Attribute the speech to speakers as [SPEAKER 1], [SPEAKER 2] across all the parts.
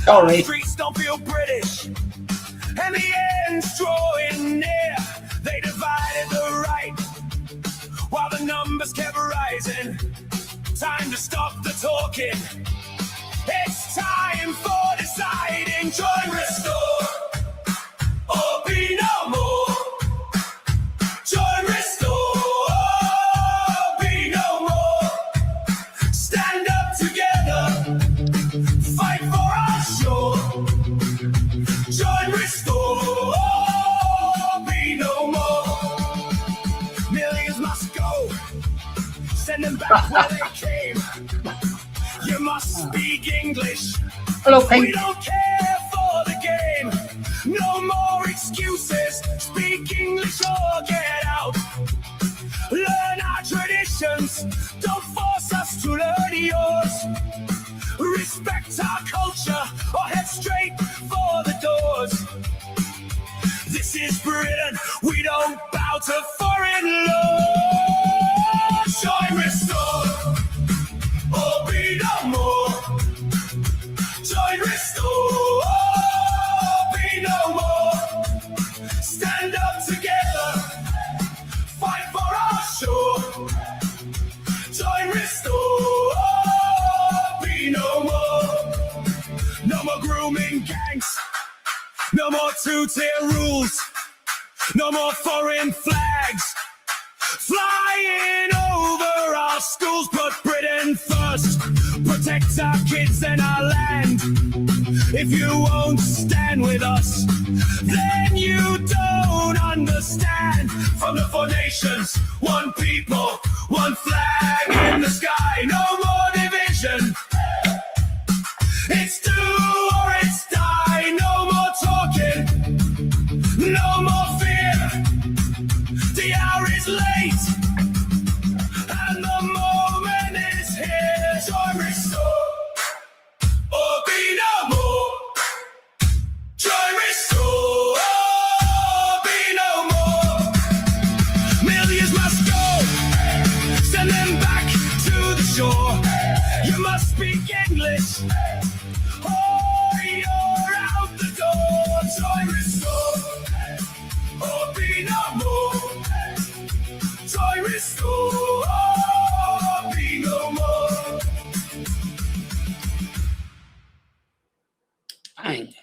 [SPEAKER 1] Sorry.
[SPEAKER 2] Streets don't feel British, and the end's drawing near. They divided the right while the numbers kept rising. Time to stop the talking. It's time for deciding. Join Restore or be no more. Join Restore or be no more. Stand up together, fight for our shore. Join Restore or be no more. Millions must go, send them back where they came. You must speak English.
[SPEAKER 1] Hello, Pink.
[SPEAKER 2] We don't care for the game. No more excuses. Speak English or get out. Learn our traditions. Don't force us to learn yours. Respect our culture or head straight for the doors. This is Britain. We don't bow to foreign laws. Join Restore or be no more. Join Restore or be no more. Stand up together, fight for our shore. Join Restore or be no more. No more grooming gangs, no more two-tier rules, no more foreign flags flying over our schools. Put Britain first, protect our kids and our land. If you won't stand with us, then you don't understand. From the four nations, one people, one flag in the sky. No more division. It's do or it's die. No more talking, no more fear. The hour is late, and the moment is here. Join Restore or be no more. Join Restore or be no more. Millions must go, send them back to the shore. You must speak English or you're out the door. Join Restore or be no more. Join Restore or be no more.
[SPEAKER 1] Bang.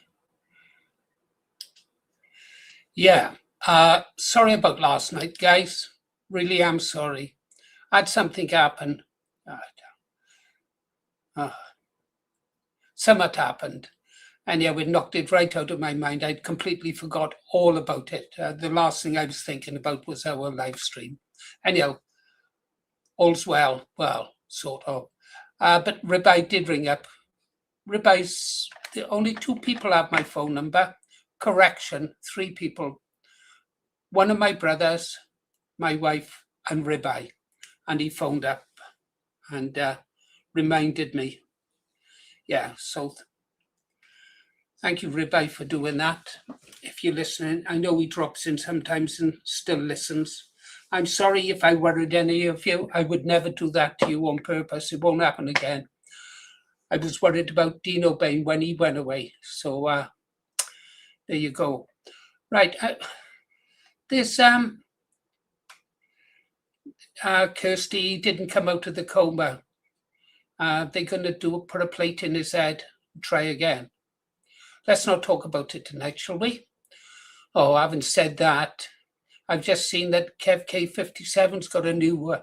[SPEAKER 1] Yeah. Sorry about last night, guys. Really am sorry. I had something happen. Something happened. And yeah, it knocked it right out of my mind. I'd completely forgot all about it. The last thing I was thinking about was our live stream. Anyhow, all's well, sort of. But Ribai did ring up. Ribai's the only 2 people have my phone number. Correction, 3 people. One of my brothers, my wife, and Ribai. And he phoned up and reminded me. Yeah, so thank you, Ribai, for doing that. If you're listening, I know he drops in sometimes and still listens. I'm sorry if I worried any of you. I would never do that to you on purpose. It won't happen again. I was worried about Dino Bain when he went away. So there you go. Right. This Kirsty didn't come out of the coma. They're going to put a plate in his head and try again. Let's not talk about it tonight, shall we? Oh, I haven't said that. I've just seen that Kev K57's got a new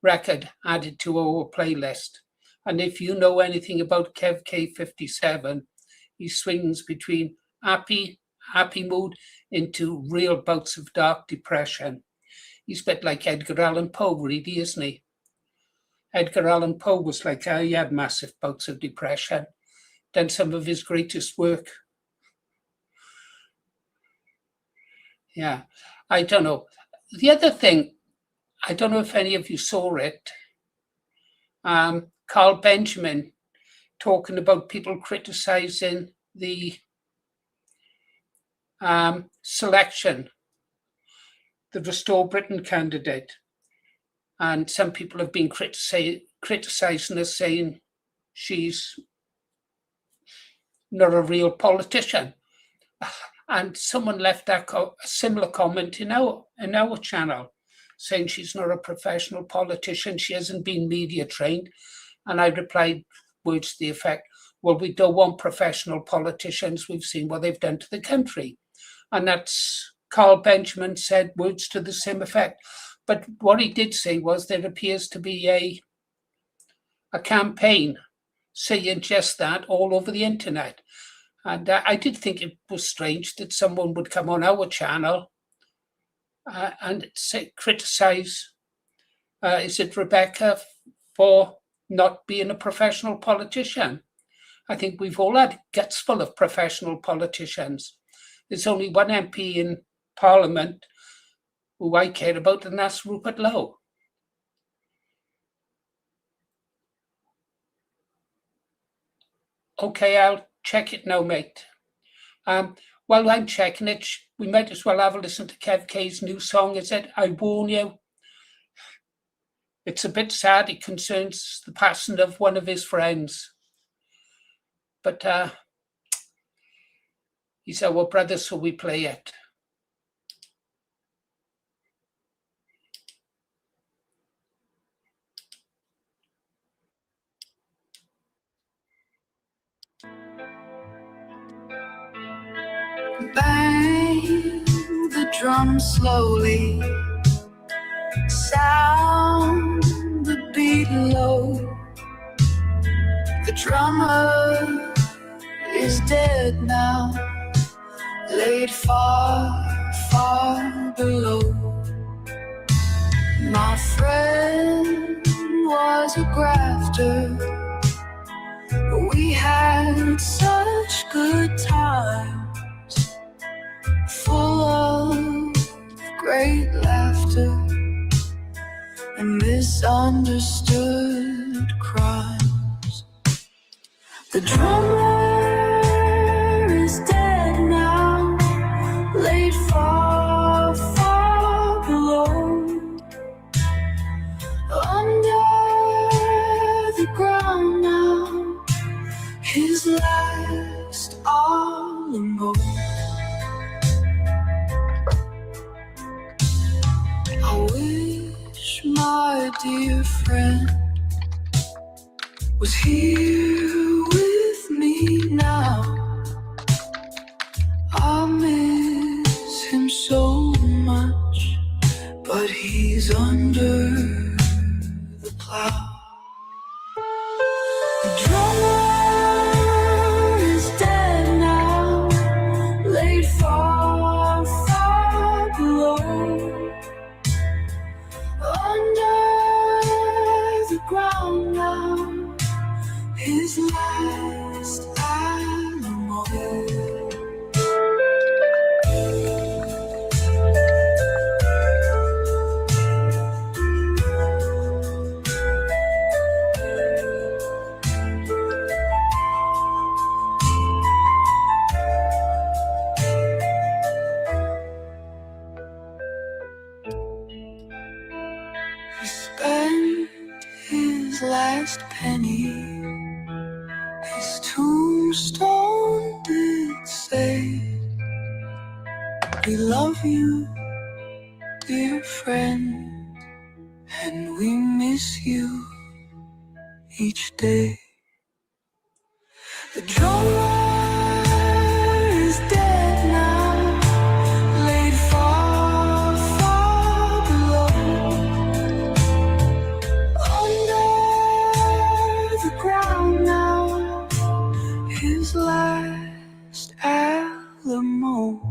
[SPEAKER 1] record added to our playlist. And if you know anything about Kev K57, he swings between happy mood into real bouts of dark depression. He's a bit like Edgar Allan Poe, really, isn't he? Edgar Allan Poe was like, he had massive bouts of depression. Done some of his greatest work. Yeah, I don't know. The other thing, I don't know if any of you saw it. Carl Benjamin talking about people criticizing the selection, the Restore Britain candidate. And some people have been criticizing her, saying she's not a real politician. And someone left a similar comment in our channel, saying she's not a professional politician, she hasn't been media trained. And I replied words to the effect, well, we don't want professional politicians. We've seen what they've done to the country. And that's Carl Benjamin said words to the same effect. But what he did say was there appears to be a campaign saying just that all over the internet. And I did think it was strange that someone would come on our channel and criticize, is it Rebecca, for not being a professional politician? I think we've all had guts full of professional politicians. There's only one MP in Parliament who I care about, and that's Rupert Lowe. Okay, I'll check it now, mate. While I'm checking it, we might as well have a listen to Kev K's new song, is it? I Warn You. It's a bit sad. It concerns the passing of one of his friends. But he's our brother, so we play it.
[SPEAKER 2] Bang the drum slowly, sound the beat low. The drummer is dead now, laid far, far below. My friend was a grafter, but we had such good times, full of great laughter and misunderstood crimes. The drummer is dead now, laid far, far below. Under the ground now, his last Alamo. I wish my dear friend was here with me now. I miss him so much, but he's under the plow. The drummer is dead now, laid far, far below. Under the ground now, his last Alamo. He spent his last penny, his tombstone did say, we love you, dear friend, and we miss you each day. The drummer is dead now, laid far, far below. Under the ground now, his last Alamo.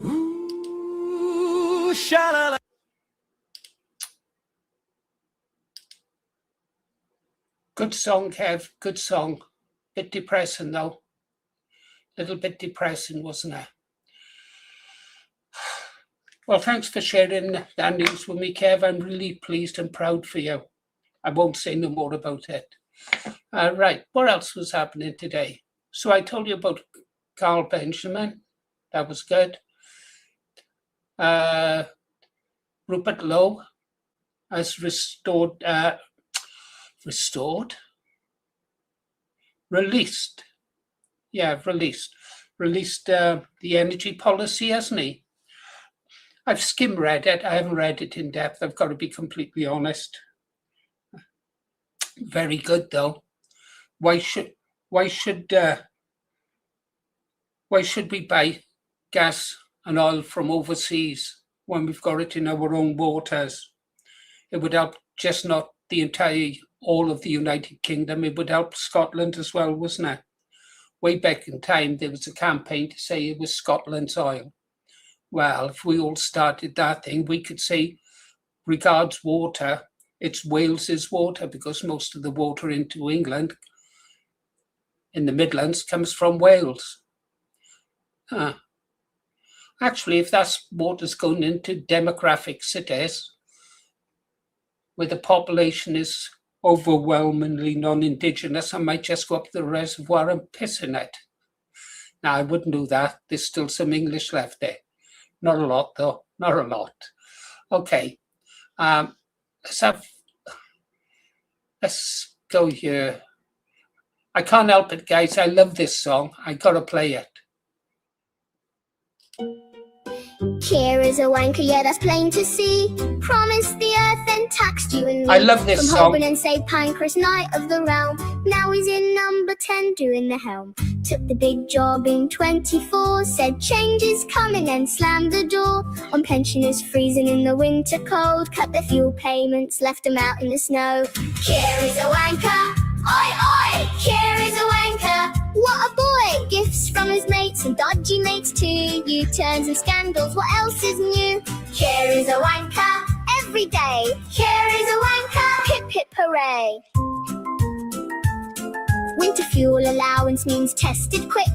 [SPEAKER 2] Ooh, sha-la-la.
[SPEAKER 1] Good song, Kev. Good song. Bit depressing, though. Little bit depressing, wasn't it? Well, thanks for sharing that news with me, Kev. I'm really pleased and proud for you. I won't say no more about it. Right, what else was happening today? So I told you about Carl Benjamin. That was good. Rupert Lowe. has released the energy policy, hasn't he? I've skim read it. I haven't read it in depth. I've got to be completely honest. Very good though. Why should we buy gas and oil from overseas when we've got it in our own waters? It would help just not all of the United Kingdom. It would help Scotland as well, wasn't it? Way back in time, there was a campaign to say it was Scotland's oil. Well, if we all started that thing, we could say, regards water, it's Wales's water, because most of the water into England in the Midlands comes from Wales. Actually, if that's water's going into demographic cities where the population is overwhelmingly non-Indigenous, I might just go up to the reservoir and piss in it. Now, I wouldn't do that. There's still some English left there. Not a lot, though. Not a lot. Okay. Let's go here. I can't help it, guys. I love this song. I gotta play it.
[SPEAKER 3] Here is a wanker, yeah, that's plain to see. Promised the earth and taxed you and me.
[SPEAKER 1] I love this
[SPEAKER 3] From
[SPEAKER 1] song.
[SPEAKER 3] Holborn and saved Pancras, knight of the realm. Now he's in number 10 doing the helm. Took the big job in 24. Said change is coming and slammed the door. On pensioners freezing in the winter cold. Cut their fuel payments, left them out in the snow. Here is a wanker, oi oi. Here is a wanker, what a boy. Gifts from his mates and dodgy mates too. U-turns and scandals, what else is new? Here is a wanker, every day. Here is a wanker, hip hip hooray. Winter fuel allowance means tested quick.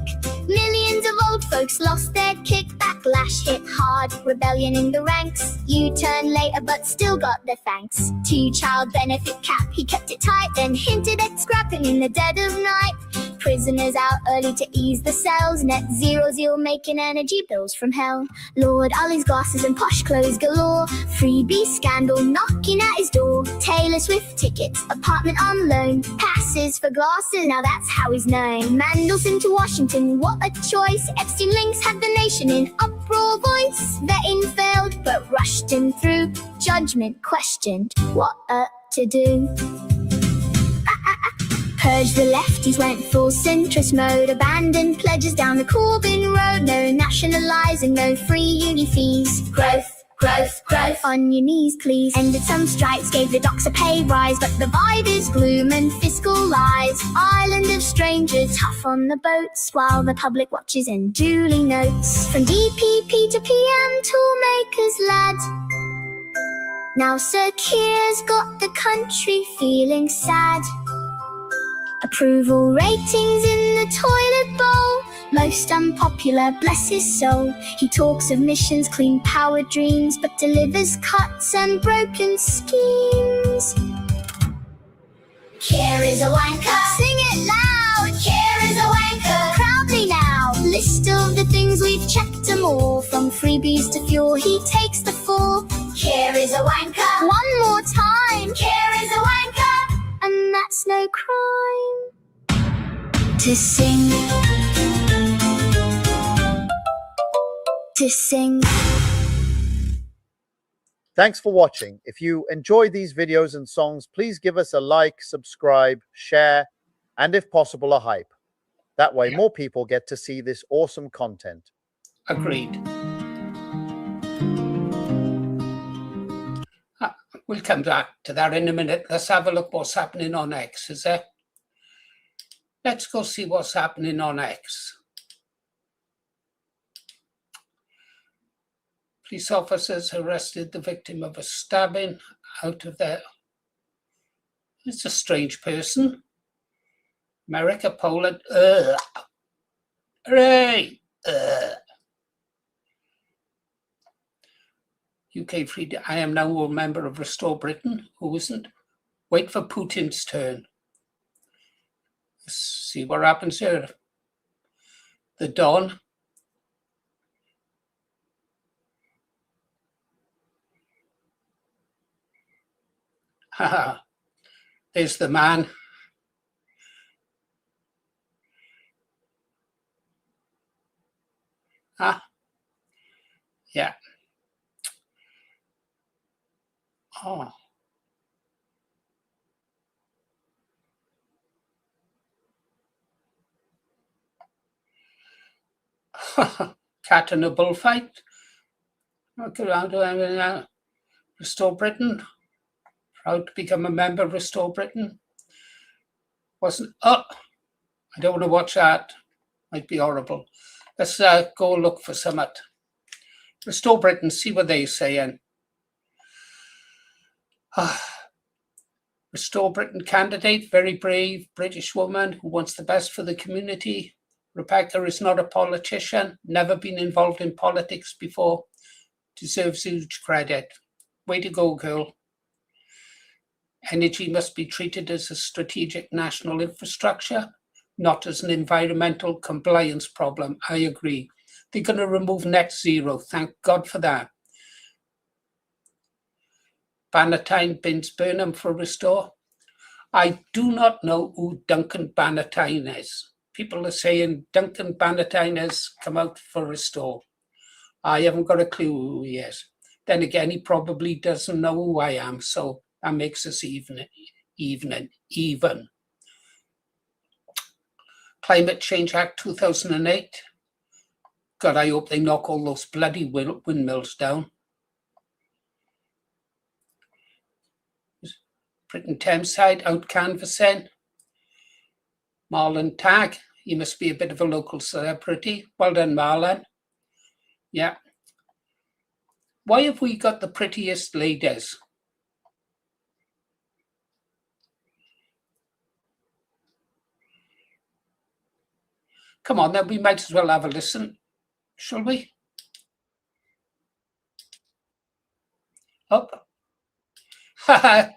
[SPEAKER 3] Millions of old folks lost their kick. Backlash hit hard, rebellion in the ranks. U-turn later but still got their thanks. 2-child benefit cap, he kept it tight. Then hinted at scrapping in the dead of night. Prisoners out early to ease the cells. Net zero zeal making energy bills from hell. Lord Ollie's glasses and posh clothes galore. Freebie scandal knocking at his door. Taylor Swift tickets, apartment on loan. Passes for glasses, now that's how he's known. Mandelson to Washington, what a choice. Epstein links had the nation in uproar voice. Vetting failed but rushed him through. Judgment questioned, what to do. Purge the lefties, went full centrist mode. Abandoned pledges down the Corbyn road. No nationalising, no free uni fees. Growth, growth, growth, on your knees please. Ended some strikes, gave the docs a pay rise. But the vibe is gloom and fiscal lies. Island of strangers, tough on the boats. While the public watches and duly notes. From DPP to PM, toolmakers lad. Now Sir Keir's got the country feeling sad. Approval ratings in the toilet bowl. Most unpopular, bless his soul. He talks of missions, clean power dreams, but delivers cuts and broken schemes. Keir is a wanker, sing it loud. Keir is a wanker, proudly now. List of the things we've checked them all. From freebies to fuel, he takes the fall. Keir is a wanker, one more time. Keir is a wanker, and that's no crime. To sing, to sing.
[SPEAKER 4] Thanks for watching. If you enjoy these videos and songs, please give us a like, subscribe, share, and if possible, a hype. That way more people get to see this awesome content.
[SPEAKER 1] Agreed. We'll come back to that in a minute. Let's have a look what's happening on X, is there? Let's go see what's happening on X. Police officers arrested the victim of a stabbing out of their... It's a strange person. America, Poland, hooray! UK freedom. I am now a member of Restore Britain. Who isn't? Wait for Putin's turn. Let's see what happens here. The Don. There's the man. Yeah. Oh. Cat in a bullfight. Look around, Restore Britain. Proud to become a member of Restore Britain. Wasn't. Oh, I don't want to watch that. Might be horrible. Let's go look for some at Restore Britain, see what they're saying. Restore Britain candidate, very brave British woman who wants the best for the community. Rebecca is not a politician, never been involved in politics before. Deserves huge credit. Way to go, girl. Energy must be treated as a strategic national infrastructure, not as an environmental compliance problem. I agree. They're going to remove net zero. Thank God for that. Bannatyne bins Burnham for Restore. I do not know who Duncan Bannatyne is. People are saying Duncan Bannatyne has come out for Restore. I haven't got a clue who he is. Then again, he probably doesn't know who I am, so that makes us even. Climate Change Act 2008. God, I hope they knock all those bloody windmills down. Britain Thameside out canvassing. Marlon Tagg, he must be a bit of a local celebrity. Well done, Marlon. Yeah. Why have we got the prettiest ladies? Come on, then we might as well have a listen, shall we? Up. I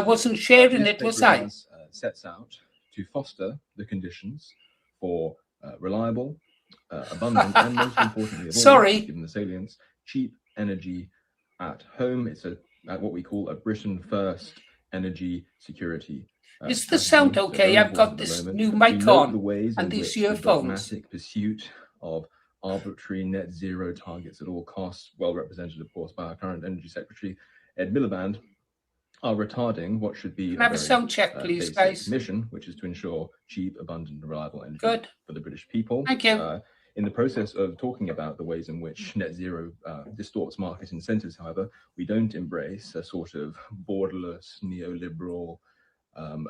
[SPEAKER 1] wasn't sharing it, was I?
[SPEAKER 5] Sets out to foster the conditions for reliable, abundant, and most importantly of all, given the salience, cheap energy at home. It's what we call a Britain First energy security.
[SPEAKER 1] Is the sound okay? I've got this new mic on and these earphones.
[SPEAKER 5] The pursuit of arbitrary net zero targets at all costs, well represented, of course, by our current Energy Secretary, Ed Miliband, are retarding what should be
[SPEAKER 1] a sound check, please, guys.
[SPEAKER 5] Mission, which is to ensure cheap, abundant, and reliable energy for the British people.
[SPEAKER 1] Thank you.
[SPEAKER 5] In the process of talking about the ways in which net zero distorts market incentives, however, we don't embrace a sort of borderless neoliberal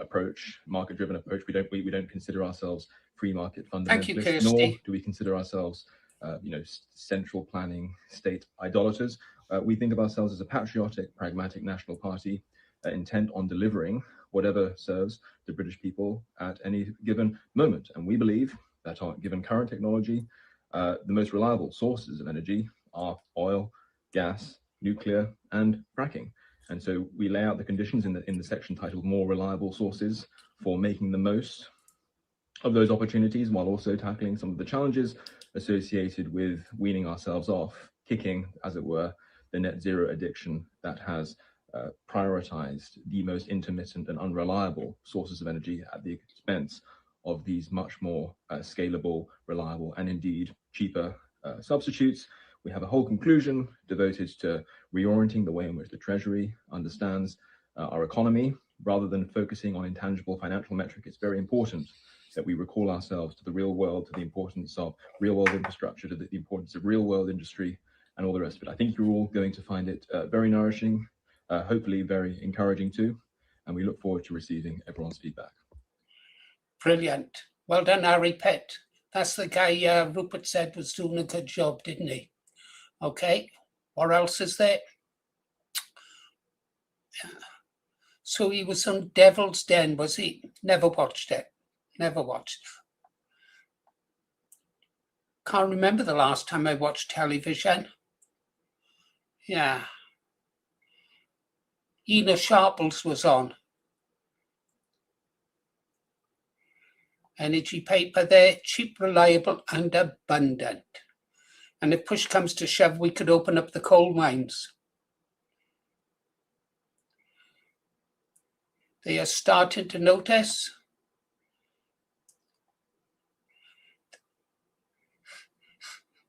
[SPEAKER 5] approach, market-driven approach. We don't consider ourselves free market fundamentalists, nor do we consider ourselves, central planning state idolaters. We think of ourselves as a patriotic, pragmatic national party intent on delivering whatever serves the British people at any given moment. And we believe that given current technology, the most reliable sources of energy are oil, gas, nuclear, and fracking. And so we lay out the conditions in the section titled More Reliable Sources for making the most of those opportunities, while also tackling some of the challenges associated with weaning ourselves off, kicking, as it were, the net zero addiction that has prioritized the most intermittent and unreliable sources of energy at the expense of these much more scalable, reliable, and indeed cheaper substitutes. We have a whole conclusion devoted to reorienting the way in which the Treasury understands our economy. Rather than focusing on intangible financial metric, it's very important that we recall ourselves to the real world, to the importance of real world infrastructure, to the importance of real world industry, and all the rest of it. I think you're all going to find it very nourishing, hopefully very encouraging too, and we look forward to receiving everyone's feedback.
[SPEAKER 1] Brilliant. Well done, Harry Pitt. That's the guy Rupert said was doing a good job, didn't he? Okay, what else is there? So he was on Devil's Den, was he? Never watched it. Never watched. Can't remember the last time I watched television. Yeah. Ina Sharples was on. Energy paper there, cheap, reliable, and abundant. And if push comes to shove, we could open up the coal mines. They are starting to notice.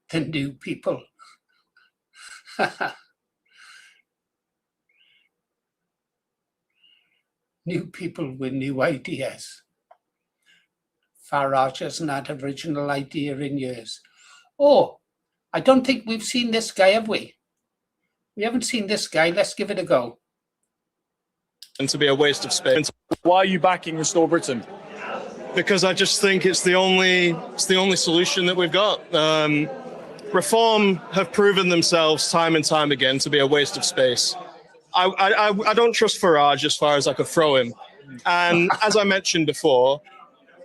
[SPEAKER 1] The new people. New people with new ideas. Farage hasn't had an original idea in years. Oh, I don't think we've seen this guy, have we? We haven't seen this guy. Let's give it a go.
[SPEAKER 6] And to be a waste of space.
[SPEAKER 7] Why are you backing Restore Britain?
[SPEAKER 6] Because I just think it's the only solution that we've got. Reform have proven themselves time and time again to be a waste of space. I don't trust Farage as far as I could throw him. And as I mentioned before,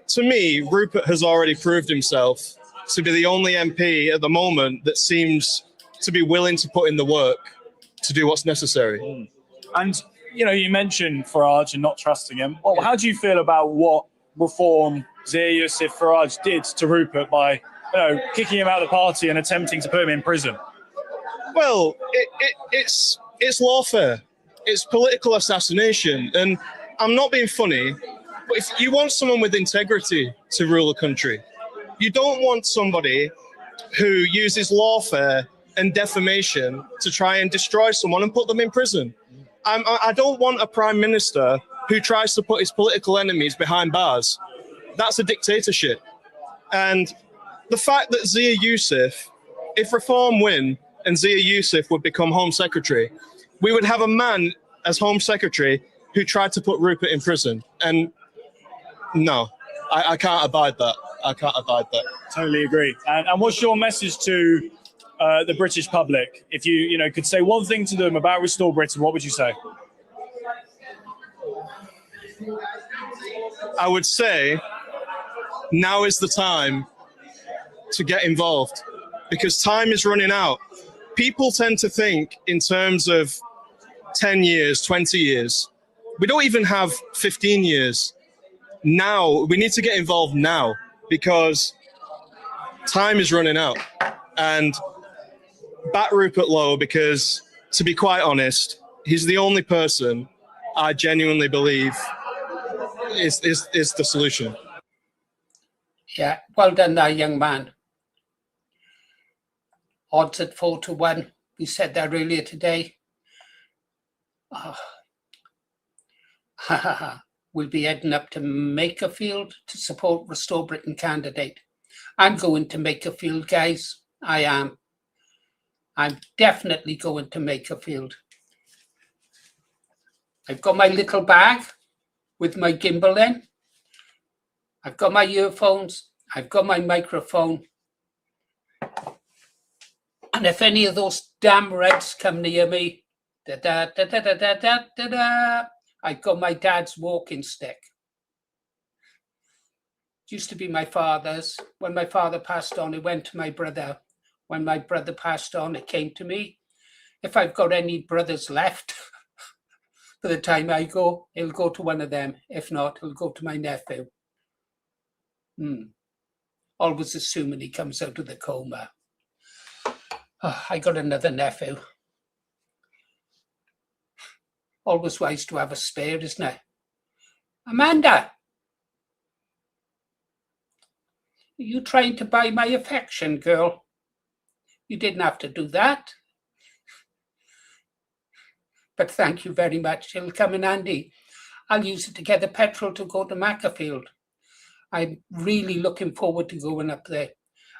[SPEAKER 6] to me, Rupert has already proved himself to be the only MP at the moment that seems to be willing to put in the work to do what's necessary.
[SPEAKER 7] And, you know, you mentioned Farage and not trusting him. Well, how do you feel about what reform Zia Youssef Farage did to Rupert by, you know, kicking him out of the party and attempting to put him in prison?
[SPEAKER 6] Well, it's lawfare. It's political assassination. And I'm not being funny, but if you want someone with integrity to rule a country, you don't want somebody who uses lawfare and defamation to try and destroy someone and put them in prison. I don't want a prime minister who tries to put his political enemies behind bars. That's a dictatorship. And the fact that Zia Youssef, if Reform win and Zia Youssef would become Home Secretary, we would have a man as Home Secretary who tried to put Rupert in prison. And no, I can't abide that. I can't abide that.
[SPEAKER 7] Totally agree. And what's your message to the British public? If you could say one thing to them about Restore Britain, what would you say?
[SPEAKER 6] I would say now is the time to get involved because time is running out. People tend to think in terms of 10 years, 20 years. We don't even have 15 years. Now, we need to get involved now because time is running out. And back Rupert Lowe because, to be quite honest, he's the only person I genuinely believe is the solution.
[SPEAKER 1] Yeah, well done there, young man. Odds at 4-1. We said that earlier today. We'll be heading up to Makerfield to support Restore Britain candidate. I'm going to Makerfield, guys. I am. I'm definitely going to Makerfield. I've got my little bag with my gimbal in. I've got my earphones. I've got my microphone. And if any of those damn Reds come near me, I've got my dad's walking stick. It used to be my father's. When my father passed on, it went to my brother. When my brother passed on, it came to me. If I've got any brothers left, by the time I go, it'll go to one of them. If not, it'll go to my nephew. Always assuming he comes out of the coma. I got another nephew. Always wise to have a spare, isn't it? Amanda, are you trying to buy my affection, girl? You didn't have to do that. But thank you very much. It'll come in handy. I'll use it to get the petrol to go to Makerfield. I'm really looking forward to going up there.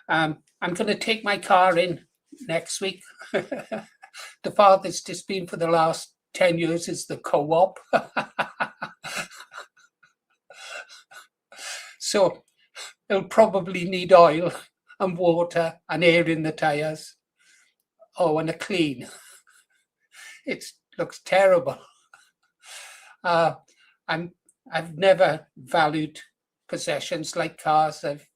[SPEAKER 1] I'm going to take my car in next week. The farthest it's been for the last 10 years is the co-op. So it'll probably need oil and water and air in the tires. Oh, and a clean. It looks terrible. I've never valued possessions like cars. I've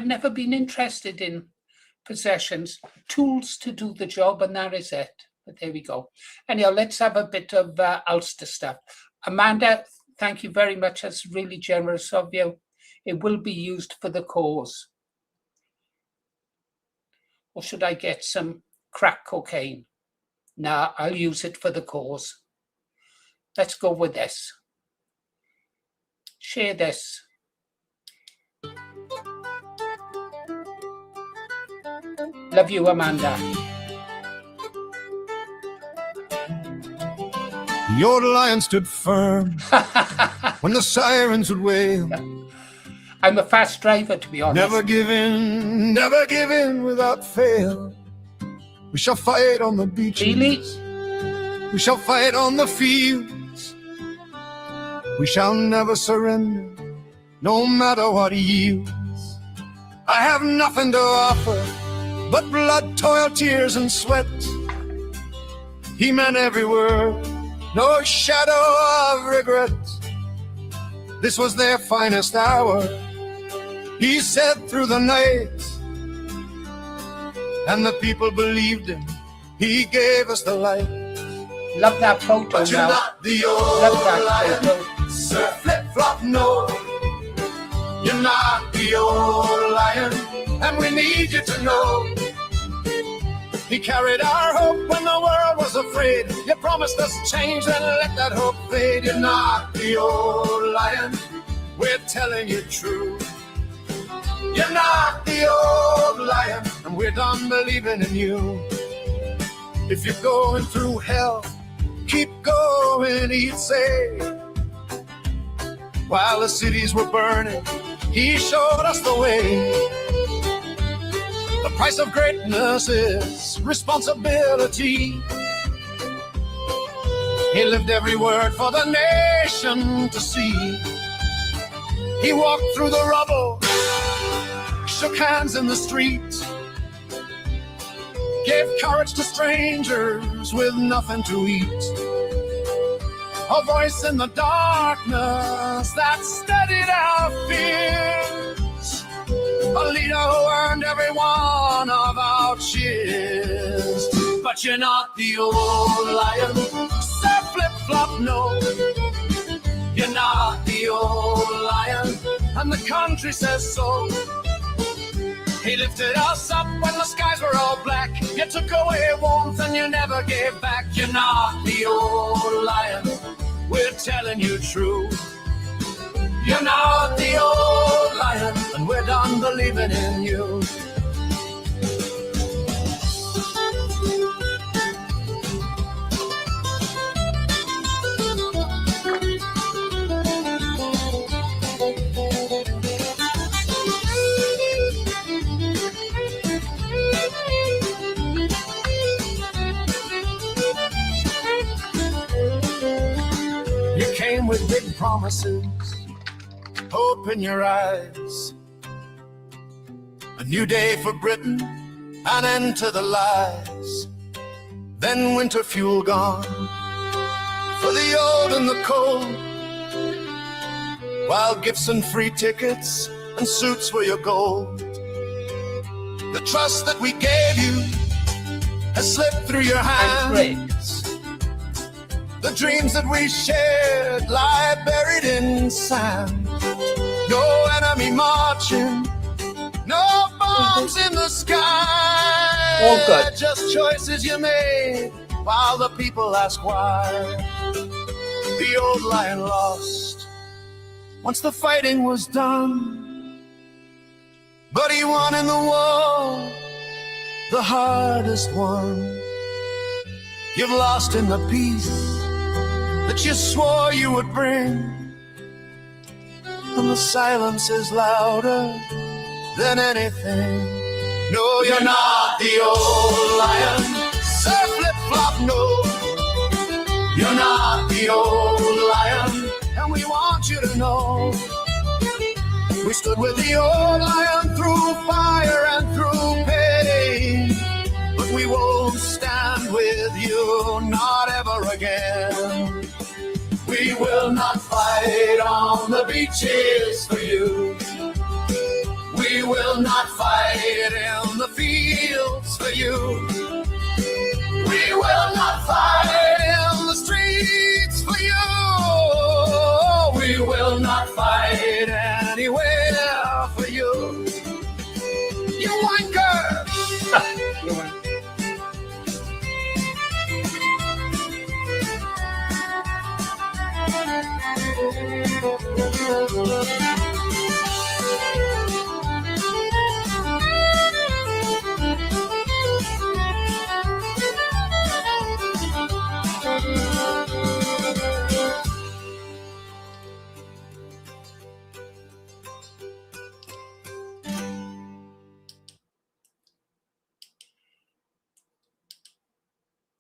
[SPEAKER 1] never been interested in possessions, tools to do the job, and that is it. But there we go. Anyhow, let's have a bit of Ulster stuff. Amanda, thank you very much. That's really generous of you. It will be used for the cause. Or should I get some crack cocaine? Nah, I'll use it for the cause. Let's go with this. Share this. Love you, Amanda.
[SPEAKER 2] The old lion stood firm when the sirens would wail.
[SPEAKER 1] I'm a fast driver, to be honest.
[SPEAKER 2] Never give in without fail. We shall fight on the beaches.
[SPEAKER 1] Really?
[SPEAKER 2] We shall fight on the fields. We shall never surrender, no matter what yields. I have nothing to offer but blood, toil, tears, and sweat. He meant every word, no shadow of regret. This was their finest hour, he said through the night. And the people believed him, he gave us the light.
[SPEAKER 1] Love that photo.
[SPEAKER 2] But you're
[SPEAKER 1] now.
[SPEAKER 2] not the old
[SPEAKER 1] Love that
[SPEAKER 2] lion,
[SPEAKER 1] photo.
[SPEAKER 2] Sir Flip-Flop, no. You're not the old lion, and we need you to know. He carried our hope when the world was afraid. You promised us change, then let that hope fade. You're not the old lion, we're telling you true. You're not the old lion, and we're done believing in you. If you're going through hell, keep going, he'd say. While the cities were burning, he showed us the way. The price of greatness is responsibility. He lived every word for the nation to see. He walked through the rubble, shook hands in the street, gave courage to strangers with nothing to eat. A voice in the darkness that steadied our fears. A leader who earned every one of our cheers. But you're not the old lion, Sir Flip-Flop, no. You're not the old lion, and the country says so. He lifted us up when the skies were all black. You took away warmth and you never gave back. You're not the old lion, we're telling you true. You're not the old lion, and we're done believing in you. You came with big promises, hope in your eyes. A new day for Britain, an end to the lies. Then winter fuel gone for the old and the cold, while gifts and free tickets and suits were your gold. The trust that we gave you has slipped through your hands. The dreams that we shared lie buried in sand. No enemy marching, no bombs in the sky.
[SPEAKER 1] All good.
[SPEAKER 2] Just choices you made while the people ask why. The old lion lost once the fighting was done, but he won in the war, the hardest one. You've lost in the peace that you swore you would bring, and the silence is louder than anything. No, you're not the old lion, Sir Flip-Flop, no. You're not the old lion, and we want you to know we stood with the old lion through fire and through pain, but we won't stand with you, not ever again. We will not fight on the beaches for you. We will not fight in the fields for you. We will not fight in the streets for you. We will not fight anywhere for you. You wanker!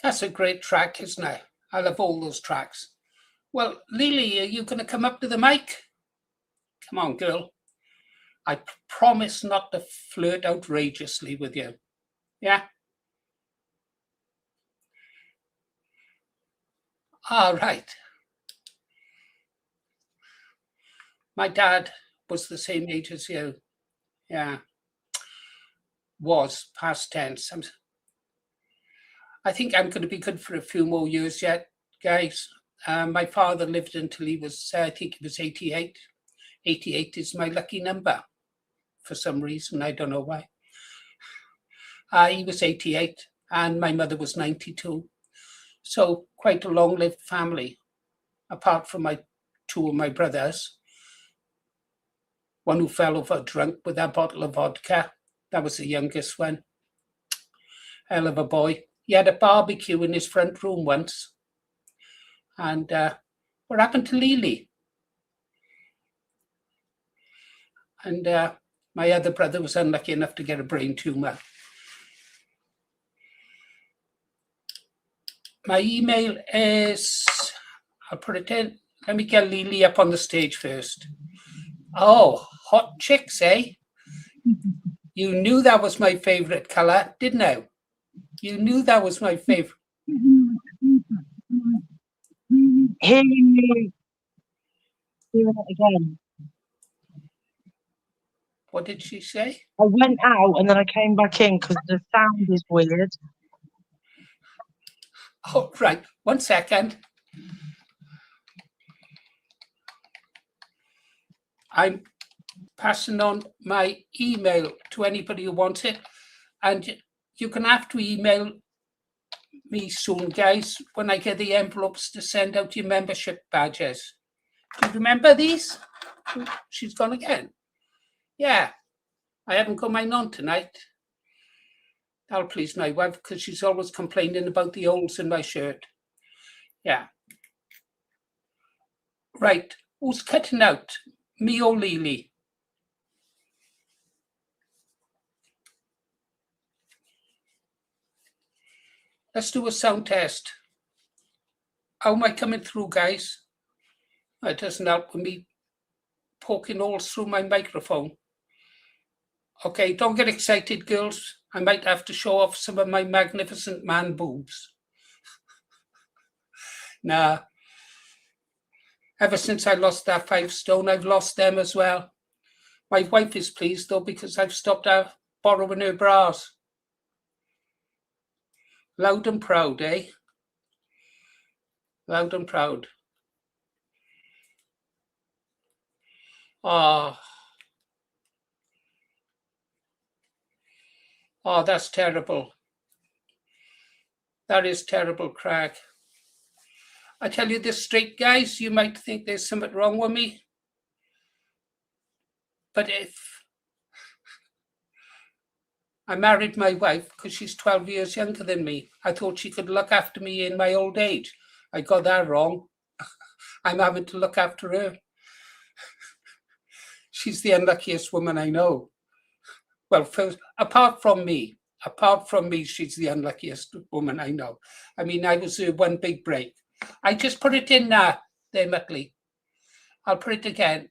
[SPEAKER 1] That's a great track, isn't it? I love all those tracks. Well, Lily, are you going to come up to the mic? Come on, girl. I promise not to flirt outrageously with you. Yeah? All right. My dad was the same age as you. Yeah. Was, past tense. I think I'm going to be good for a few more years yet, guys. My father lived until he was, I think he was 88. 88 is my lucky number for some reason. I don't know why. He was 88 and my mother was 92. So quite a long-lived family, apart from two of my brothers. One who fell over drunk with a bottle of vodka. That was the youngest one. Hell of a boy. He had a barbecue in his front room once. And what happened to Lily? And my other brother was unlucky enough to get a brain tumor. My email is, I'll put it in. Let me get Lily up on the stage first. Oh, hot chicks, eh? You knew that was my favorite color, didn't you? You knew that was my favorite.
[SPEAKER 8] Hearing you doing it again.
[SPEAKER 1] What did she say?
[SPEAKER 8] I went out and then I came back in because the sound is weird.
[SPEAKER 1] Oh, right. 1 second. I'm passing on my email to anybody who wants it. And you can have to email me soon, guys, when I get the envelopes to send out your membership badges. Do you remember these? She's gone again. Yeah, I haven't got mine on tonight. That'll please my wife because she's always complaining about the holes in my shirt. Yeah. Right, who's cutting out? Me or Lily? Let's do a sound test. How am I coming through, guys? It doesn't help with me poking holes through my microphone. Okay, don't get excited, girls. I might have to show off some of my magnificent man boobs. Nah. Ever since I lost that 5 stone, I've lost them as well. My wife is pleased, though, because I've stopped borrowing her bras. Loud and proud, eh? Loud and proud. Oh, that's terrible. That is terrible, Craig. I tell you this straight, guys, you might think there's something wrong with me. But if I married my wife because she's 12 years younger than me, I thought she could look after me in my old age. I got that wrong. I'm having to look after her. She's the unluckiest woman I know. Well, first, apart from me, she's the unluckiest woman I know. I mean, I was one big break. I just put it in there, Muttley. I'll put it again.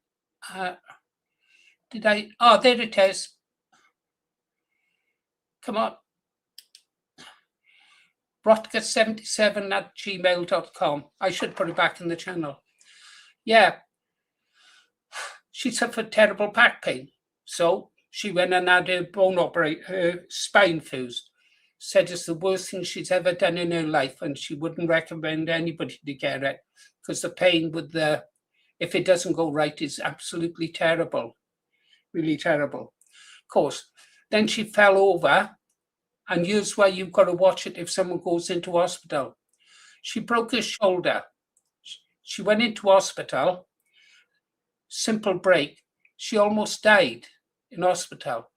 [SPEAKER 1] Did I? Oh, there it is. Come on. ROTGA77@gmail.com. I should put it back in the channel. Yeah. She suffered terrible back pain. So she went and had her her spine fused. Said it's the worst thing she's ever done in her life, and she wouldn't recommend anybody to get it because the pain with if it doesn't go right, is absolutely terrible. Really terrible. Of course, then she fell over, and here's why you've got to watch it if someone goes into hospital. She broke her shoulder. She went into hospital, simple break. She almost died in hospital.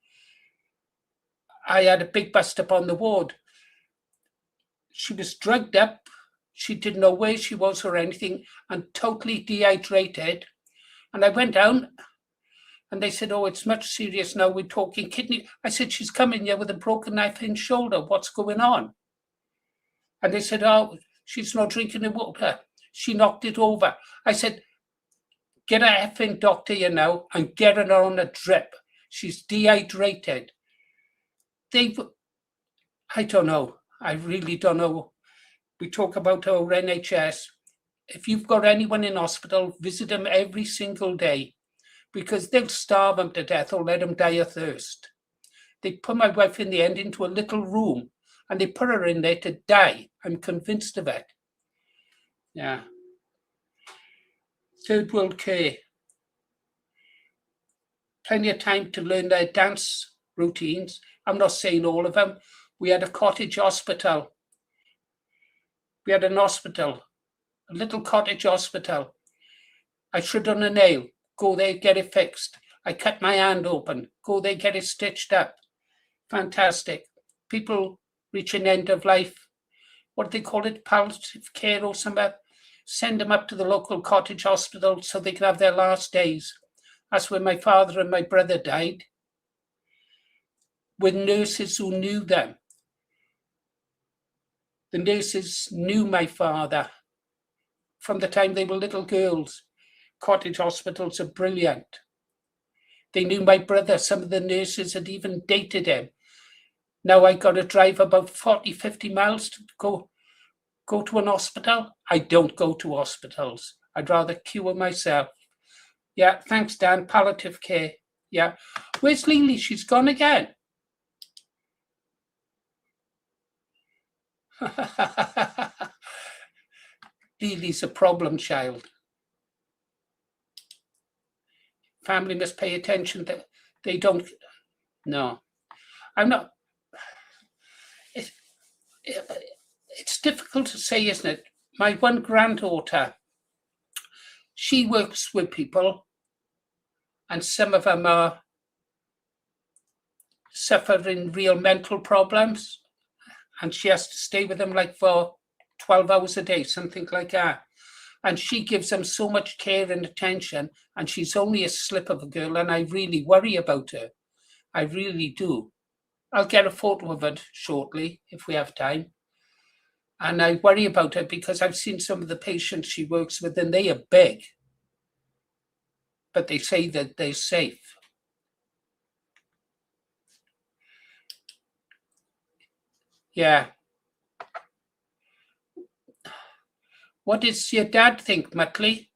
[SPEAKER 1] I had a big bust up on the ward. She was drugged up. She didn't know where she was or anything, and totally dehydrated. And I went down and they said, oh, it's much serious now. We're talking kidney. I said, she's coming here with a broken knife in shoulder. What's going on? And they said, oh, she's not drinking the water. She knocked it over. I said, get a effing doctor here now and get her on a drip. She's dehydrated. I don't know. I really don't know. We talk about our NHS. If you've got anyone in hospital, visit them every single day, because they'll starve them to death or let them die of thirst. They put my wife in the end into a little room and they put her in there to die. I'm convinced of it. Yeah. Third world care. Plenty of time to learn their dance routines. I'm not saying all of them. We had a cottage hospital. We had an hospital, a little cottage hospital. I shred on a nail, go there, get it fixed. I cut my hand open, go there, get it stitched up. Fantastic. People reaching end of life, what do they call it, palliative care or something? Send them up to the local cottage hospital so they can have their last days. That's when my father and my brother died, with nurses who knew them. The nurses knew my father from the time they were little girls. Cottage hospitals are brilliant. They knew my brother. Some of the nurses had even dated him. Now I got to drive about 40, 50 miles to go to an hospital. I don't go to hospitals. I'd rather cure myself. Yeah, thanks, Dan. Palliative care. Yeah. Where's Lily? She's gone again. Lily's a problem child. Family must pay attention that they don't. No, I'm not. It's difficult to say, isn't it? My one granddaughter, she works with people, and some of them are suffering real mental problems, and she has to stay with them like for 12 hours a day, something like that. And she gives them so much care and attention, and she's only a slip of a girl, and I really worry about her. I really do. I'll get a photo of her shortly if we have time. And I worry about her because I've seen some of the patients she works with, and they are big, but they say that they're safe. Yeah. What does your dad think, Muttley?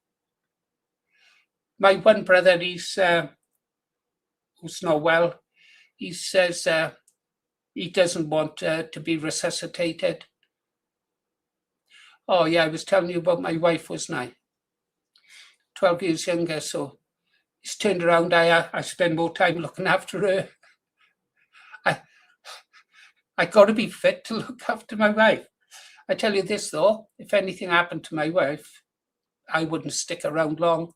[SPEAKER 1] My one brother, he's who's not well, he says he doesn't want to be resuscitated. Oh yeah, I was telling you about my wife, wasn't I? 12 years younger, so he's turned around. I spend more time looking after her. I got to be fit to look after my wife. I tell you this though, if anything happened to my wife, I wouldn't stick around long.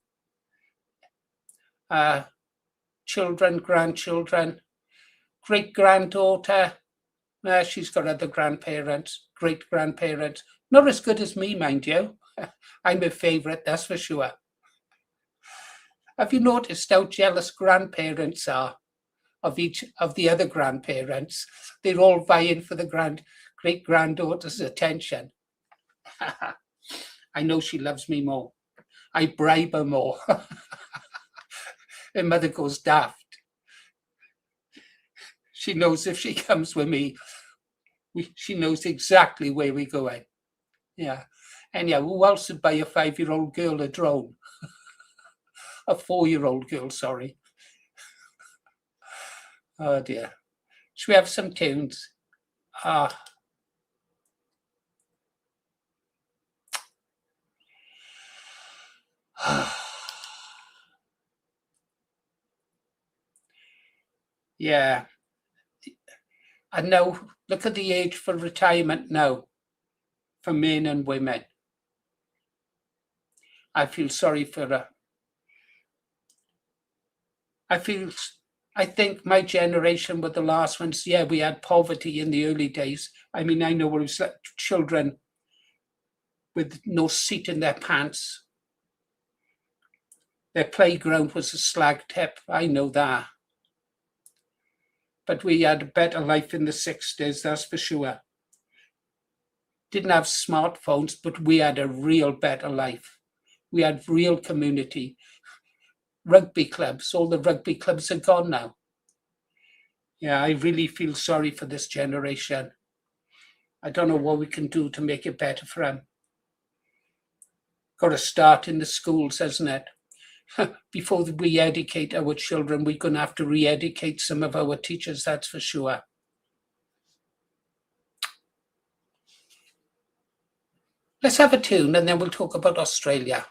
[SPEAKER 1] Children, grandchildren, great-granddaughter, she's got other grandparents, great-grandparents, not as good as me, mind you. I'm a favourite, that's for sure. Have you noticed how jealous grandparents are of each of the other grandparents? They're all vying for the great-granddaughter's attention. I know she loves me more. I bribe her more. Her mother goes daft. She knows if she comes with me, she knows exactly where we're going. Yeah. And yeah, who else would buy a 5-year-old girl a drone? A 4-year-old girl, sorry. Oh dear. Should we have some tunes? Yeah. And now, look at the age for retirement now, for men and women. I feel sorry for I think my generation were the last ones. Yeah, we had poverty in the early days. I mean, I know it was like children with no seat in their pants. Their playground was a slag tip. I know that. But we had a better life in the 60s, that's for sure. Didn't have smartphones, but we had a real better life. We had real community. Rugby clubs, all the rugby clubs are gone now. Yeah, I really feel sorry for this generation. I don't know what we can do to make it better for them. Got to start in the schools, hasn't it? Before we educate our children, we're going to have to re-educate some of our teachers, that's for sure. Let's have a tune and then we'll talk about Australia.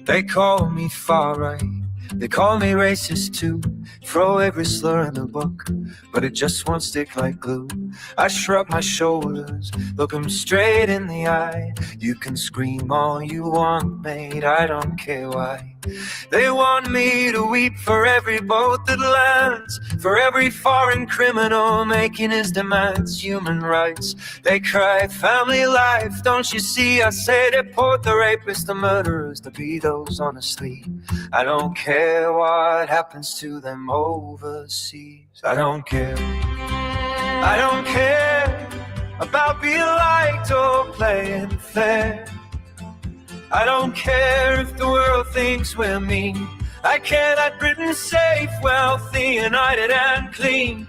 [SPEAKER 2] They call me far right, they call me racist too. Throw every slur in the book, but it just won't stick like glue. I shrug my shoulders, look 'em straight in the eye. You can scream all you want, mate, I don't care why. They want me to weep for every boat that lands, for every foreign criminal making his demands. Human rights, they cry family life. Don't you see, I say deport the rapists, the murderers, the pedos, honestly. I don't care what happens to them overseas. I don't care. I don't care about being liked or playing fair. I don't care if the world thinks we're mean. I care that Britain's safe, wealthy, united and clean.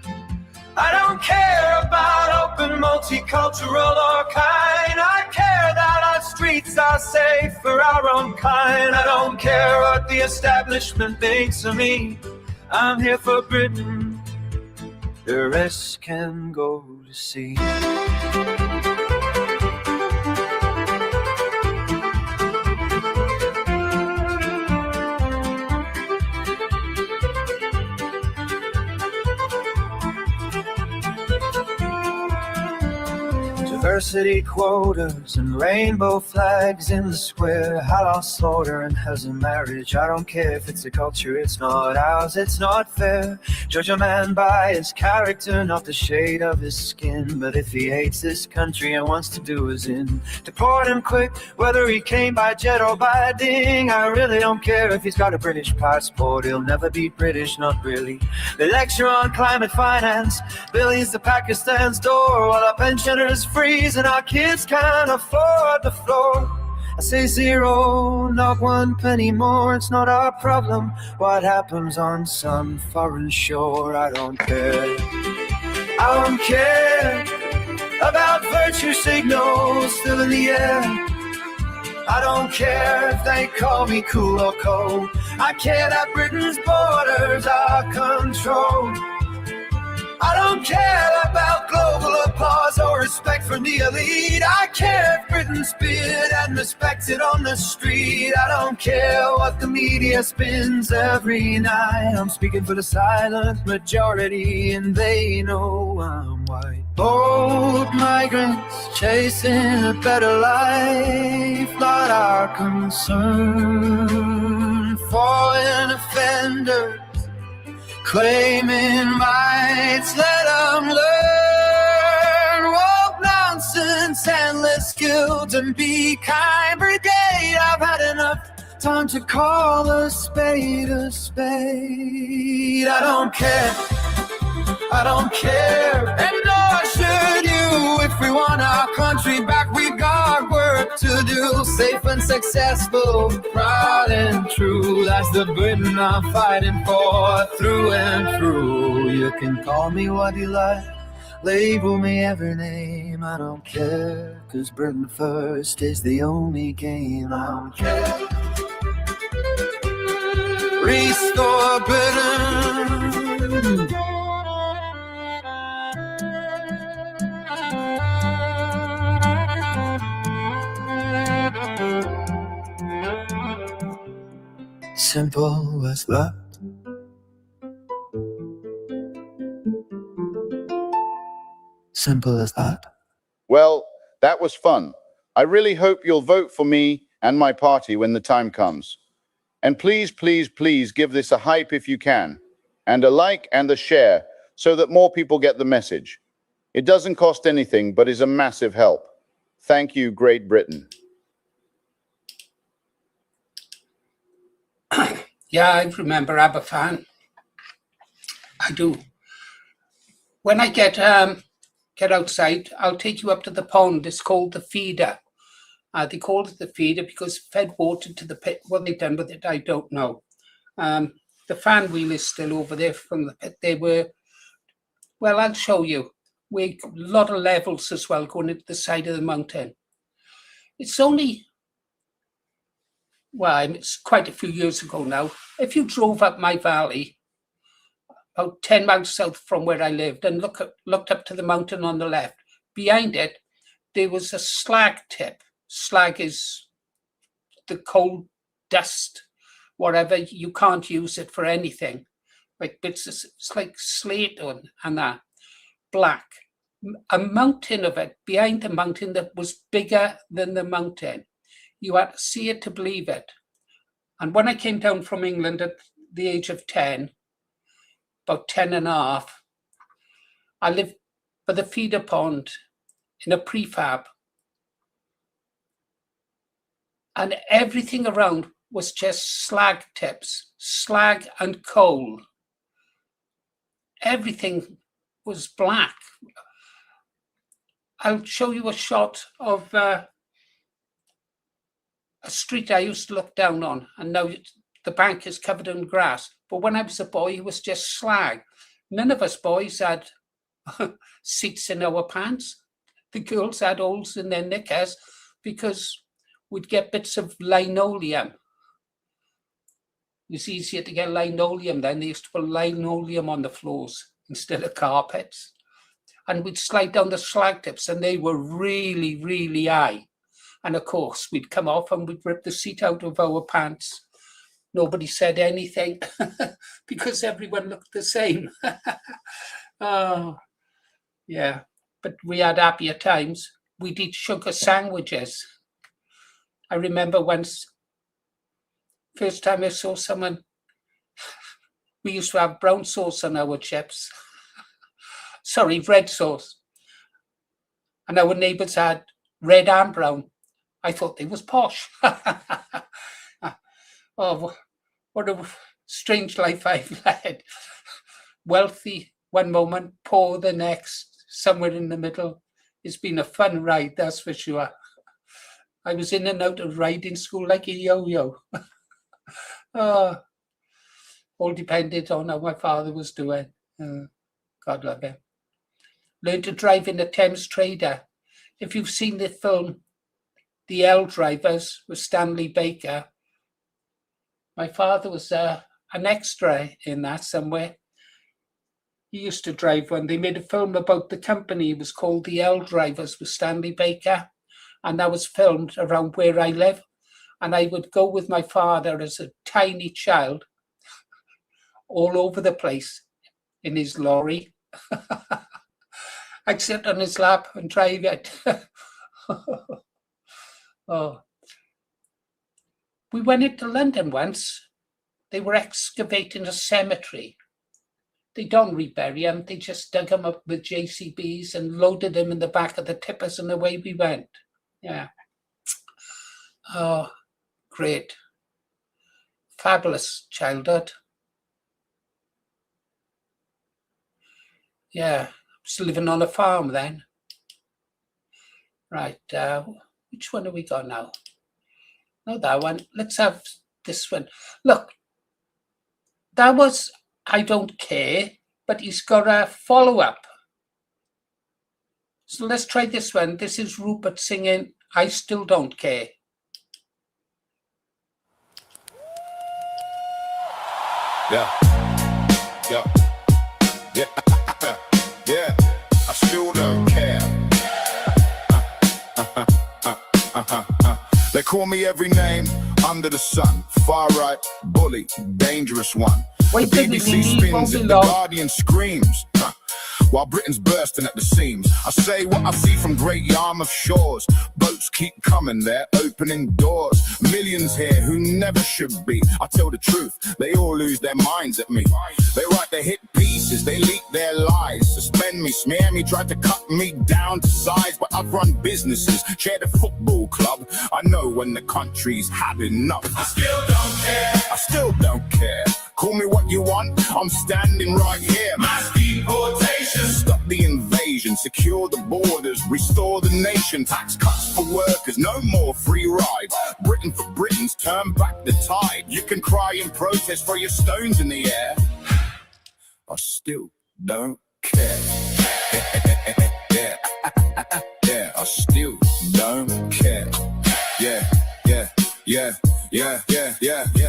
[SPEAKER 2] I don't care about open, multicultural or kind. I care that our streets are safe for our own kind. I don't care what the establishment thinks of me. I'm here for Britain, the rest can go to sea. Diversity quotas and rainbow flags in the square. Halal slaughter and hazard marriage. I don't care if it's a culture, it's not ours, it's not fair. Judge a man by his character, not the shade of his skin. But if he hates this country and wants to do his in, deport him quick, whether he came by jet or by ding. I really don't care if he's got a British passport, he'll never be British, not really. They lecture on climate finance, billions to Pakistan's door, while our pensioners freeze and our kids can't afford the floor. I say zero, not one penny more. It's not our problem what happens on some foreign shore. I don't care. I don't care about virtue signals still in the air. I don't care if they call me cool or cold. I care that Britain's borders are controlled. I don't care about global applause or respect from the elite. I care if Britain's bid and respected on the street. I don't care what the media spins every night. I'm speaking for the silent majority and they know I'm white. Bold migrants chasing a better life, not our concern. Fallen offenders claiming rights, let them learn. Woke nonsense, endless guilt, and be kind brigade. I've had enough time to call a spade a spade. I don't care, I don't care, and nor should you. If we want our country back, we've got work to do. Safe and successful, proud and true. That's the Britain I'm fighting for, through and through. You can call me what you like, label me every name. I don't care, 'cause Britain first is the only game. I don't care. Restore Britain. simple as that. Simple as that.
[SPEAKER 4] Well, that was fun. I really hope you'll vote for me and my party when the time comes. And please, please, please give this a hype if you can, and a like and a share so that more people get the message. It doesn't cost anything, but is a massive help. Thank you, Great Britain.
[SPEAKER 1] Yeah, I remember Aberfan. I do. When I get outside, I'll take you up to the pond. It's called the feeder. They called it the feeder because it fed water to the pit. What they've done with it, I don't know. The fan wheel is still over there from the pit. They were, well, I'll show you. We a lot of levels as well going into the side of the mountain. It's only, well, it's quite a few years ago now. If you drove up my valley, about 10 miles south from where I lived, and looked up to the mountain on the left, behind it, there was a slag tip. Slag is the coal dust, whatever. You can't use it for anything. Like it's like slate and that, black. A mountain of it, behind the mountain that was bigger than the mountain. You had to see it to believe it. And when I came down from England at the age of 10, about 10 and a half, I lived by the feeder pond in a prefab. And everything around was just slag tips, slag and coal. Everything was black. I'll show you a shot of a street I used to look down on, and now the bank is covered in grass. But when I was a boy, it was just slag. None of us boys had seats in our pants. The girls had holes in their knickers because we'd get bits of linoleum. It was easier to get linoleum then. They used to put linoleum on the floors instead of carpets. And we'd slide down the slag tips, and they were really, really high. And of course, we'd come off and we'd rip the seat out of our pants. Nobody said anything because everyone looked the same. Oh, yeah. But we had happier times. We'd eat sugar sandwiches. I remember once, first time I saw someone, we used to have brown sauce on our chips. Sorry, red sauce. And our neighbours had red and brown. I thought they was posh. Oh, what a strange life I've led. Wealthy one moment, poor the next, somewhere in the middle. It's been a fun ride, that's for sure. I was in and out of riding school like a yo-yo. Oh, all depended on how my father was doing. God love him. Learned to drive in a Thames Trader. If you've seen the film, The L Drivers with Stanley Baker, my father was an extra in that somewhere. He used to drive one. They made a film about the company. It was called The L Drivers with Stanley Baker. And that was filmed around where I live. And I would go with my father as a tiny child all over the place in his lorry. I'd sit on his lap and drive it. Oh. We went into London once. They were excavating a cemetery. They don't rebury them. They just dug them up with JCBs and loaded them in the back of the tippers, and away we went. Yeah. Oh, great. Fabulous childhood. Yeah, I was living on a farm then. Right, which one have we got now? No, that one. Let's have this one. Look, that was I Don't Care, but he's got a follow-up. So let's try this one. This is Rupert singing I Still Don't Care.
[SPEAKER 2] Yeah. Yeah. Yeah. Yeah. I still don't care. They call call me every name under the sun. Far right, bully, dangerous one.
[SPEAKER 1] Wait,
[SPEAKER 2] The BBC spins it, the Guardian screams. While Britain's bursting at the seams, I say what I see from Great Yarmouth shores. Boats keep coming, they're opening doors. Millions here who never should be. I tell the truth, they all lose their minds at me. They write their hit pieces, they leak their lies. Suspend me, smear me, try to cut me down to size. But I've run businesses, chaired a football club. I know when the country's had enough. I still don't care. I still don't care. Call me what you want, I'm standing right here. Mass deportation. Stop the invasion, secure the borders, restore the nation. Tax cuts for workers, no more free rides. Britain for Britons, turn back the tide. You can cry in protest, throw your stones in the air. I still don't care. Yeah, I still don't care. Yeah.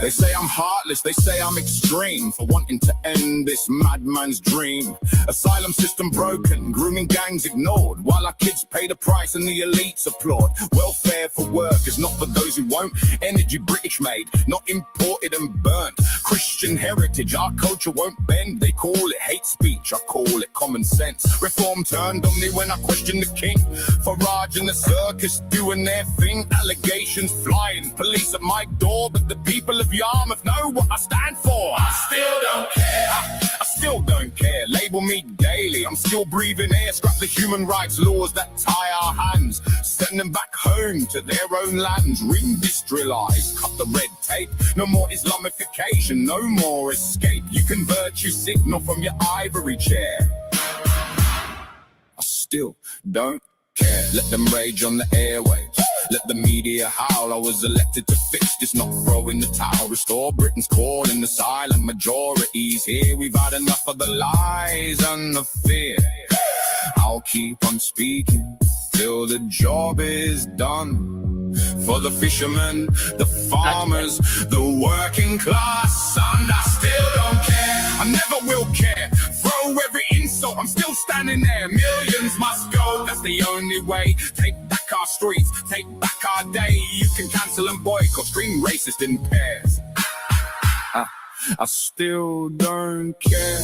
[SPEAKER 2] They say I'm heartless, they say I'm extreme for wanting to end this madman's dream. Asylum system broken, grooming gangs ignored, while our kids pay the price and the elites applaud. Welfare for workers, not for those who won't. Energy British made, not imported and burnt. Christian heritage, our culture won't bend. They call it hate speech, I call it common sense. Reform turned on me when I questioned the king. Farage and the circus doing their thing. Allegations flying, police at my door, but the people of Yarmouth know what I stand for. I still don't care. I still don't care. Label me daily, I'm still breathing air. Scrap the human rights laws that tie our hands. Send them back home to their own lands. Reindustrialize, cut the red tape. No more Islamification, no more escape. You can virtue signal from your ivory chair. I still don't care. Let them rage on the airwaves. Let the media howl. I was elected to fix this, not throw in the towel. Restore Britain's call in the silent majorities here. We've had enough of the lies and the fear. I'll keep on speaking till the job is done. For the fishermen, the farmers, the working class, and I still don't care. I never will care. Throw every insult, I'm still standing there. Millions must go, that's the only way. Take back our streets, take back our day. You can cancel and boycott, scream racist in pairs. I still don't care.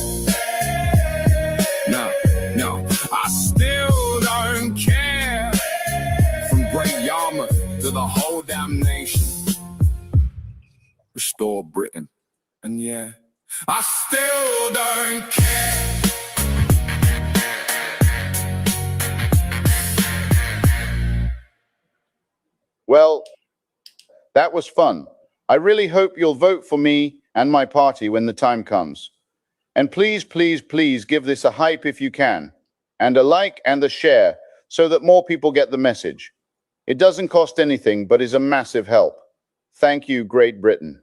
[SPEAKER 2] No, I still don't care. From Great Yarmouth to the whole damn nation. Restore Britain, and yeah, I still don't care.
[SPEAKER 4] Well, that was fun. I really hope you'll vote for me and my party when the time comes. And please, please, please give this a hype if you can, and a like and a share so that more people get the message. It doesn't cost anything, but is a massive help. Thank you, Great Britain.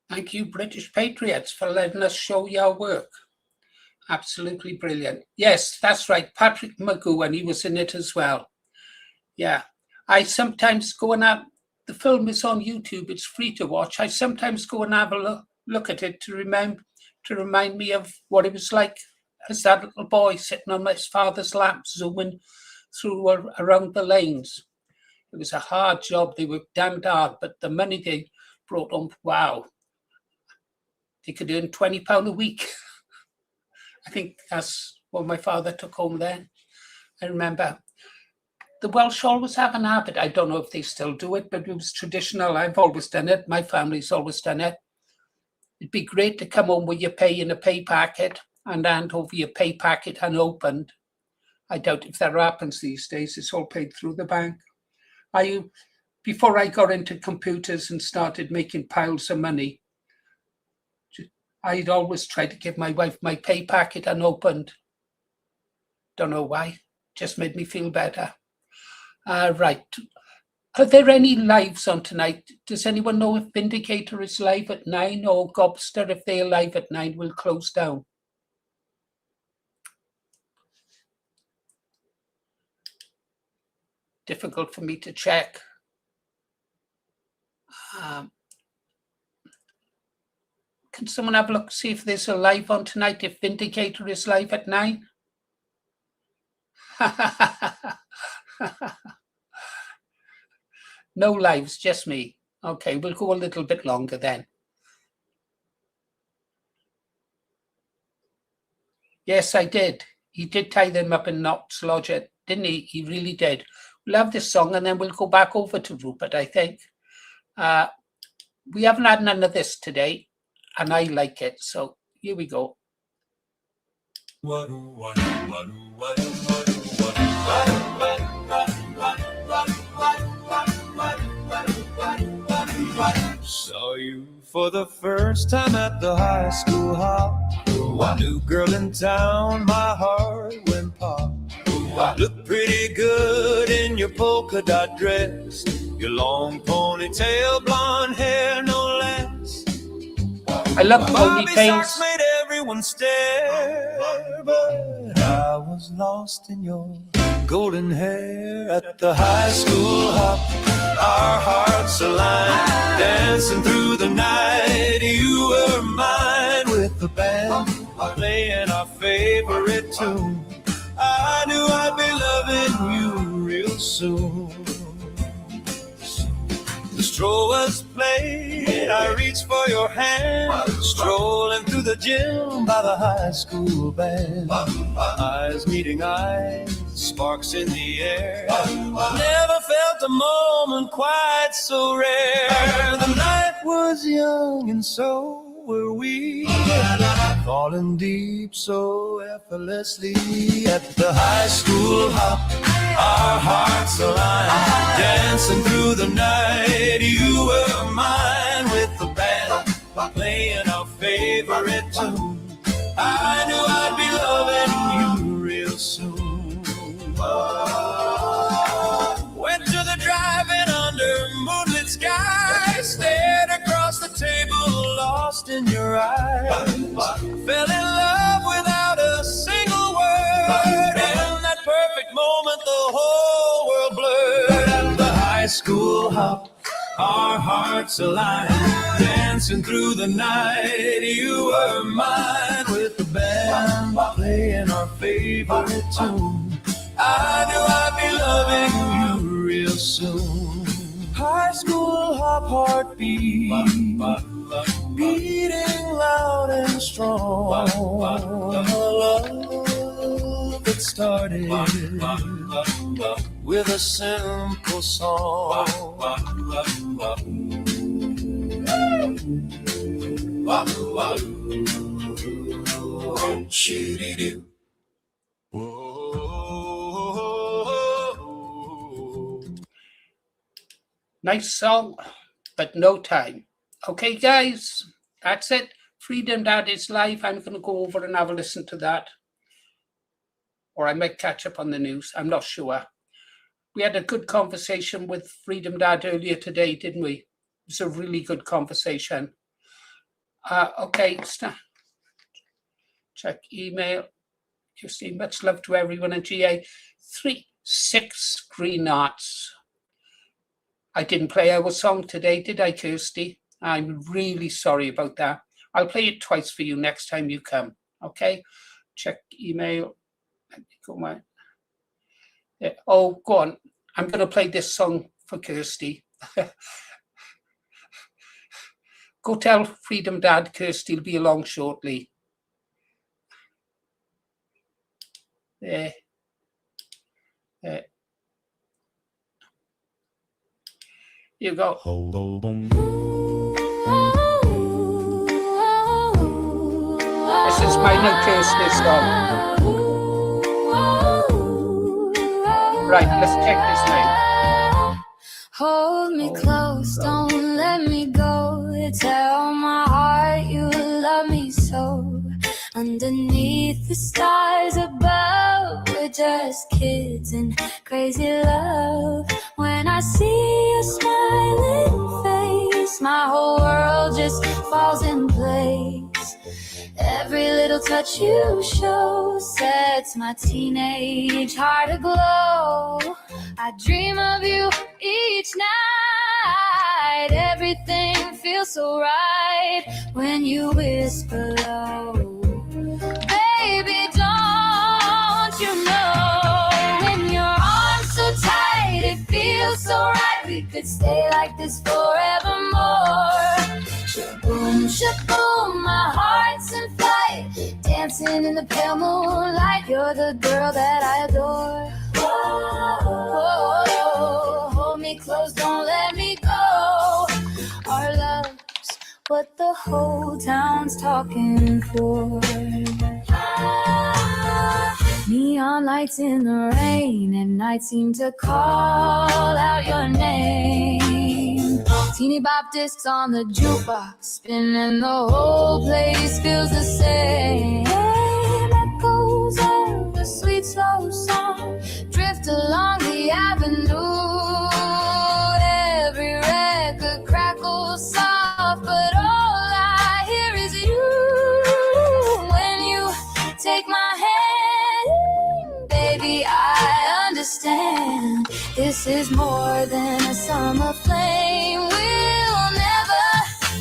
[SPEAKER 1] Thank you, British Patriots, for letting us show your work. Absolutely brilliant. Yes, that's right. Patrick McGowan, he was in it as well. Yeah. I sometimes go and have, the film is on YouTube, it's free to watch. I sometimes go and have a look at it to remind me of what it was like as that little boy sitting on his father's lap, zooming through around the lanes. It was a hard job. They were damned hard, but the money they brought home, wow. They could earn £20 a week. I think that's what my father took home then. I remember the Welsh always have an habit. I don't know if they still do it, but it was traditional. I've always done it. My family's always done it. It'd be great to come home with your pay in a pay packet and hand over your pay packet unopened. I doubt if that happens these days. It's all paid through the bank. Before I got into computers and started making piles of money, I'd always try to give my wife my pay packet unopened. Don't know why. Just made me feel better. Right. Are there any lives on tonight? Does anyone know if Vindicator is live at 9 or Gobster, if they're live at 9, will close down? Difficult for me to check. Can someone have a look, see if there's a live on tonight, if Vindicator is live at 9? No lives, just me. Okay, we'll go a little bit longer then. Yes, I did. He did tie them up in knots, Lodger, didn't he? He really did. We'll have this song and then we'll go back over to Rupert, I think. We haven't had none of this today, and I like it. So here we go.
[SPEAKER 2] Saw you for the first time at the high school hop. New girl in town, my heart went pop. Look pretty good in your polka dot dress, your long ponytail, blonde hair, no less.
[SPEAKER 1] I love
[SPEAKER 2] Bobby
[SPEAKER 1] ponytails.
[SPEAKER 2] socks made everyone stare, but I was lost in your golden hair at the high school hop. Our hearts aligned, dancing through the night. You were mine with the band playing our favorite tune. I knew I'd be loving you real soon. The stroll was played, I reached for your hand, strolling through the gym by the high school band. Eyes meeting eyes, sparks in the air. Never felt a moment quite so rare. The night was young and so were we, falling deep so effortlessly at the high school hop. Our hearts aligned, dancing through the night. You were mine with the band playing our favorite tune. I knew I'd be loving you real soon. Went to the drive-in under moonlit sky, stared across the table, lost in your eyes. Fell in love without a single word. In that perfect moment, the whole world blurred. At the high school hop, our hearts aligned, dancing through the night. You were mine with the band playing our favorite tune. I knew I'd be loving you real soon. High school hop heartbeat, beating loud and strong. Love that started with a simple song. Shoo-dee-doo.
[SPEAKER 1] Nice song, but no time. Okay, guys, that's it. Freedom Dad is live. I'm going to go over and have a listen to that. Or I might catch up on the news. I'm not sure. We had a good conversation with Freedom Dad earlier today, didn't we? It was a really good conversation. Okay, check email. You see, much love to everyone at GA. 6 green hearts. I didn't play our song today, did I, Kirsty? I'm really sorry about that. I'll play it twice for you next time you come, okay? Check email. Let me go my... Yeah. Oh, go on. I'm going to play this song for Kirsty. Go tell Freedom Dad Kirsty will be along shortly. There. There. You go. This is my new Kirsty song. Right, let's check this name.
[SPEAKER 9] Hold me close, don't let me go. Tell my heart you love me so. Underneath the stars above, we're just kids in crazy love. When I see your smiling face, my whole world just falls in place. Every little touch you show sets my teenage heart aglow. I dream of you each night. Everything feels so right when you whisper low. Baby, don't you know could stay like this forevermore. Shaboom, shaboom, my heart's in flight, dancing in the pale moonlight. You're the girl that I adore. Whoa, hold me close, don't let me go. Our love's what the whole town's talking for. Neon lights in the rain at night seem to call out your name. Teeny bop discs on the jukebox spinning, the whole place feels the same. Echoes of the sweet slow song drift along the avenue. Every record crackles soft, but all I hear is you. When you take my hand, baby, I understand. This is more than a summer flame. We'll never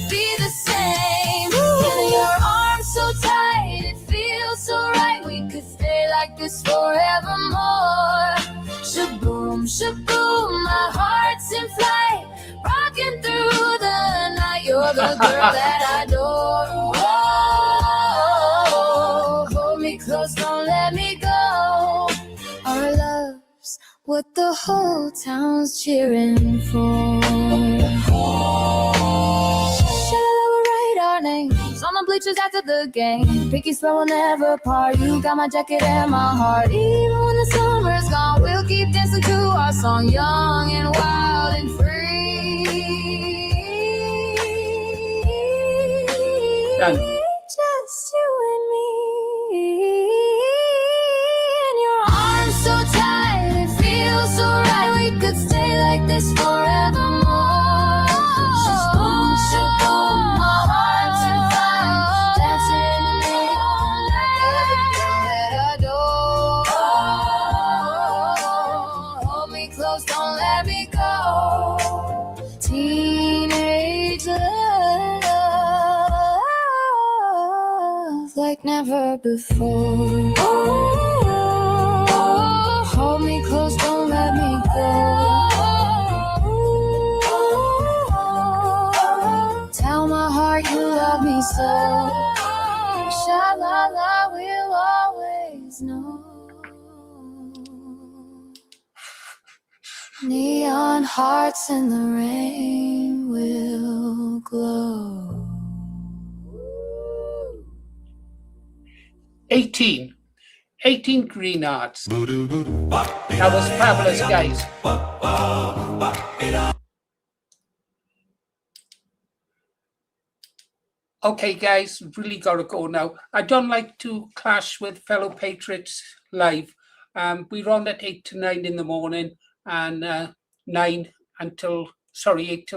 [SPEAKER 9] be the same. In your arms so tight, it feels so right. We could stay like this forevermore. Shaboom, shaboom, my heart's in flight, rocking through the night. You're the girl that I adore. Whoa, hold me close, don't let me go. Our love's what the whole town's cheering for. Shall we write our names on the bleachers after the game? Picky swear we'll never part. You got my jacket and my heart. Even when the summer's gone, we'll keep dancing to our song, young and wild and free.
[SPEAKER 1] Done.
[SPEAKER 9] Just you and me. In your arms so tight, it feels so right. We could stay like this forevermore. Shaboom, shaboom, my heart's in flight, dancing in the neon light. Every girl that I adore. Hold me close, don't let me go. Teenage love like never before. Hold me close, don't let me go. Tell my heart you love me so. Sha-la-la, we'll always know. Neon hearts in the rain will glow.
[SPEAKER 1] 18 green arts. That was fabulous, guys. Okay, guys, really got to go now. I don't like to clash with fellow patriots live. We're on at 8 to 9 in the morning and 8 till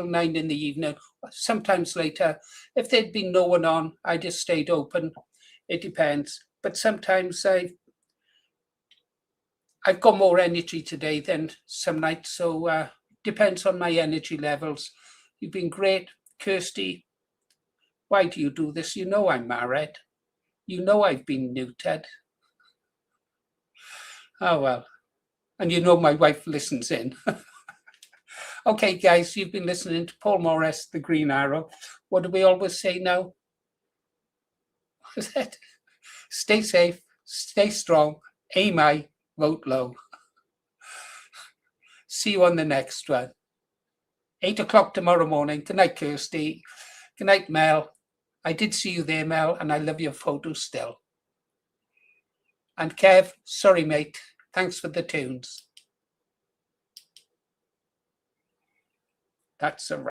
[SPEAKER 1] 9 in the evening, sometimes later. If there'd been no one on, I just stayed open. It depends. But sometimes I've got more energy today than some nights, so depends on my energy levels. You've been great, Kirsty. Why do you do this? You know I'm married. You know I've been neutered. Oh, well. And you know my wife listens in. Okay, guys, you've been listening to Paul Morris, The Green Arrow. What do we always say now? What is it? Stay safe, stay strong, aim high, vote low. See you on the next one. 8 o'clock tomorrow morning. Good night, Kirsty. Good night, Mel. I did see you there, Mel, and I love your photo still. And Kev, sorry, mate. Thanks for the tunes. That's a wrap.